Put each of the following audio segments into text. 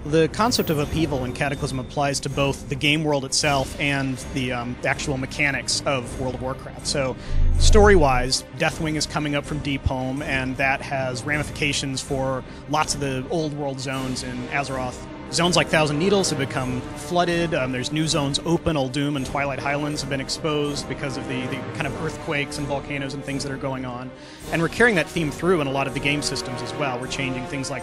The concept of upheaval in Cataclysm applies to both the game world itself and the actual mechanics of World of Warcraft. So, story-wise, Deathwing is coming up from Deep Home, and that has ramifications for lots of the old world zones in Azeroth. Zones like Thousand Needles have become flooded. There's new zones open. Uldum and Twilight Highlands have been exposed because of the kind of earthquakes and volcanoes and things that are going on. And we're carrying that theme through in a lot of the game systems as well. We're changing things like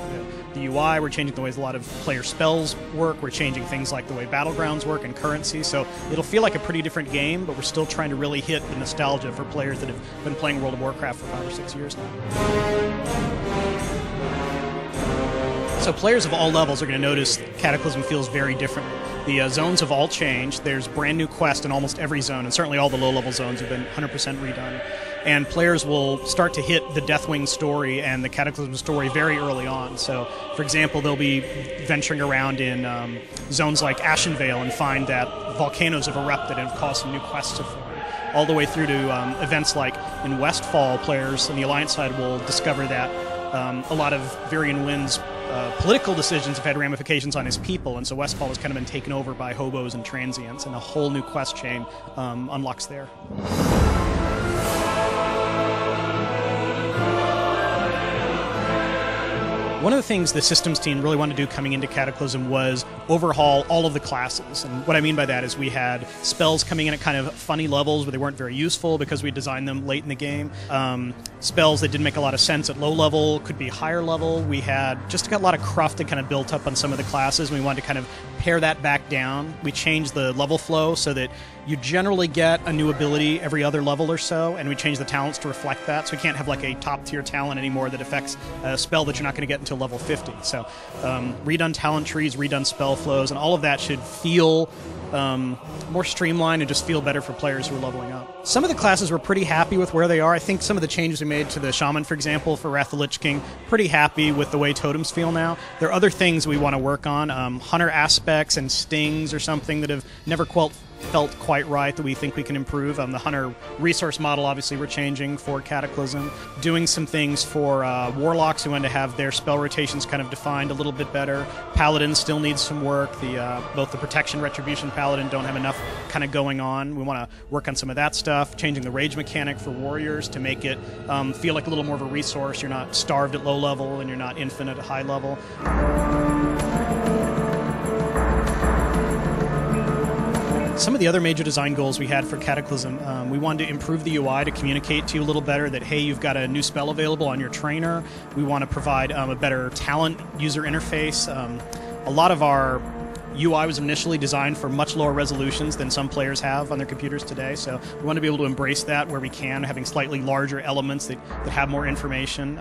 the UI. We're changing the ways a lot of player spells work. We're changing things like the way battlegrounds work and currency. So it'll feel like a pretty different game, but we're still trying to really hit the nostalgia for players that have been playing World of Warcraft for 5 or 6 years now. So players of all levels are going to notice Cataclysm feels very different. The zones have all changed. There's brand new quests in almost every zone, and certainly all the low-level zones have been 100% redone. And players will start to hit the Deathwing story and the Cataclysm story very early on. So, for example, they'll be venturing around in zones like Ashenvale and find that volcanoes have erupted and have caused some new quests to form. All the way through to events like in Westfall, players on the Alliance side will discover that a lot of Varian Wind's political decisions have had ramifications on his people, and so Westfall has kind of been taken over by hobos and transients, and a whole new quest chain unlocks there. One of the things the systems team really wanted to do coming into Cataclysm was overhaul all of the classes. And what I mean by that is we had spells coming in at kind of funny levels where they weren't very useful because we designed them late in the game. Spells that didn't make a lot of sense at low level could be higher level. We had just got a lot of cruft that kind of built up on some of the classes, and we wanted to kind of pare that back down. We changed the level flow so that you generally get a new ability every other level or so, and we changed the talents to reflect that. So we can't have like a top-tier talent anymore that affects a spell that you're not going to get until level 50. So redone talent trees, redone spell flows, and all of that should feel more streamlined and just feel better for players who are leveling up. Some of the classes were pretty happy with where they are. I think some of the changes we made to the Shaman, for example, for Wrath of the Lich King, pretty happy with the way totems feel now. There are other things we want to work on, hunter aspects and stings or something that have never felt quite right that we think we can improve. The hunter resource model, obviously, we're changing for Cataclysm. Doing some things for warlocks who want to have their spell rotations kind of defined a little bit better. Paladin still needs some work. Both the Protection, Retribution, Paladin don't have enough kind of going on. We want to work on some of that stuff. Changing the rage mechanic for warriors to make it feel like a little more of a resource. You're not starved at low level and you're not infinite at high level. Some of the other major design goals we had for Cataclysm, we wanted to improve the UI to communicate to you a little better that, hey, you've got a new spell available on your trainer. We want to provide a better talent user interface. A lot of our UI was initially designed for much lower resolutions than some players have on their computers today, so we want to be able to embrace that where we can, having slightly larger elements that have more information.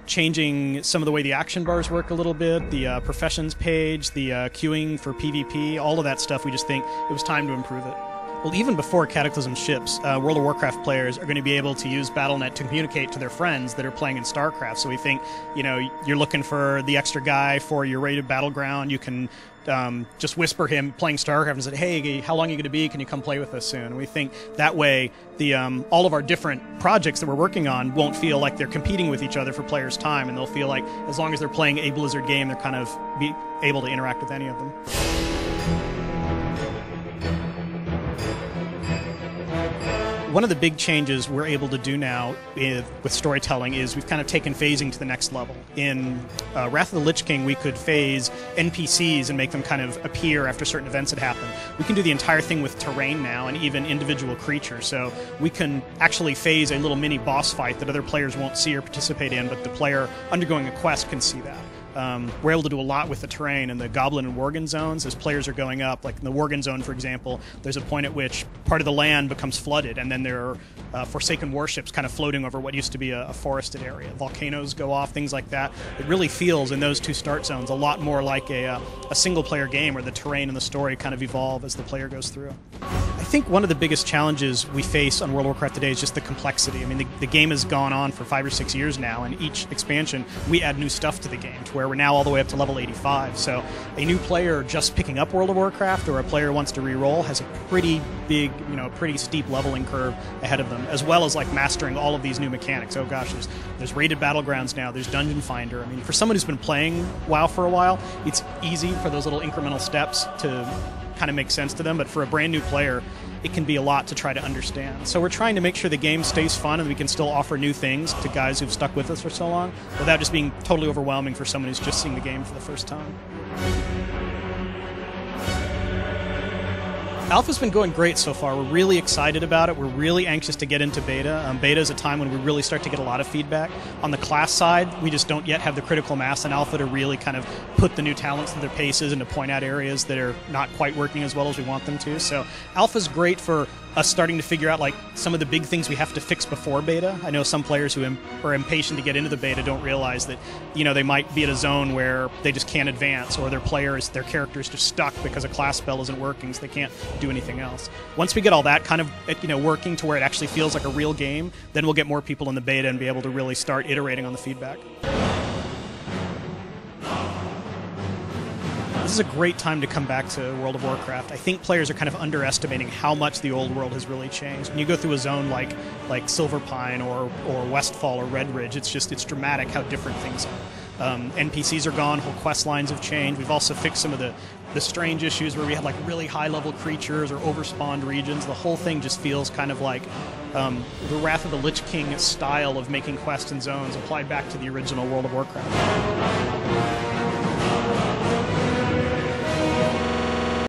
Changing some of the way the action bars work a little bit, the professions page, the queuing for PvP, all of that stuff, we just think it was time to improve it. Well, even before Cataclysm ships, World of Warcraft players are going to be able to use Battle.net to communicate to their friends that are playing in StarCraft. So we think, you're looking for the extra guy for your rated battleground, you can just whisper him playing StarCraft and say, hey, how long are you going to be? Can you come play with us soon? And we think that way all of our different projects that we're working on won't feel like they're competing with each other for players' time, and they'll feel like as long as they're playing a Blizzard game, they're kind of able to interact with any of them. One of the big changes we're able to do now with storytelling is we've kind of taken phasing to the next level. In Wrath of the Lich King, we could phase NPCs and make them kind of appear after certain events had happened. We can do the entire thing with terrain now and even individual creatures. So we can actually phase a little mini boss fight that other players won't see or participate in, but the player undergoing a quest can see that. We're able to do a lot with the terrain and the Goblin and Worgen zones as players are going up. Like in the Worgen zone, for example, there's a point at which part of the land becomes flooded, and then there are forsaken warships kind of floating over what used to be a forested area. Volcanoes go off, things like that. It really feels in those two start zones a lot more like a single-player game where the terrain and the story kind of evolve as the player goes through. I think one of the biggest challenges we face on World of Warcraft today is just the complexity. I mean, the game has gone on for 5 or 6 years now, and each expansion we add new stuff to the game to where we're now all the way up to level 85. So a new player just picking up World of Warcraft or a player who wants to re-roll has a pretty big, pretty steep leveling curve ahead of them, as well as like mastering all of these new mechanics. Oh gosh, there's rated battlegrounds now, there's Dungeon Finder. I mean, for someone who's been playing WoW for a while, it's easy for those little incremental steps to kind of make sense to them, but for a brand new player, it can be a lot to try to understand. So we're trying to make sure the game stays fun and we can still offer new things to guys who've stuck with us for so long without just being totally overwhelming for someone who's just seeing the game for the first time. Alpha's been going great so far. We're really excited about it. We're really anxious to get into beta. Beta is a time when we really start to get a lot of feedback. On the class side, we just don't yet have the critical mass in Alpha to really kind of put the new talents through their paces and to point out areas that are not quite working as well as we want them to. So Alpha's great for us starting to figure out like some of the big things we have to fix before beta. I know some players who are impatient to get into the beta don't realize that they might be at a zone where they just can't advance, or their character is just stuck because a class spell isn't working, so they can't do anything else. Once we get all that kind of working to where it actually feels like a real game, then we'll get more people in the beta and be able to really start iterating on the feedback. This is a great time to come back to World of Warcraft. I think players are kind of underestimating how much the old world has really changed. When you go through a zone like Silverpine or Westfall or Redridge, it's dramatic how different things are. NPCs are gone, whole quest lines have changed. We've also fixed some of the strange issues where we had like really high-level creatures or overspawned regions. The whole thing just feels kind of like the Wrath of the Lich King style of making quests and zones applied back to the original World of Warcraft.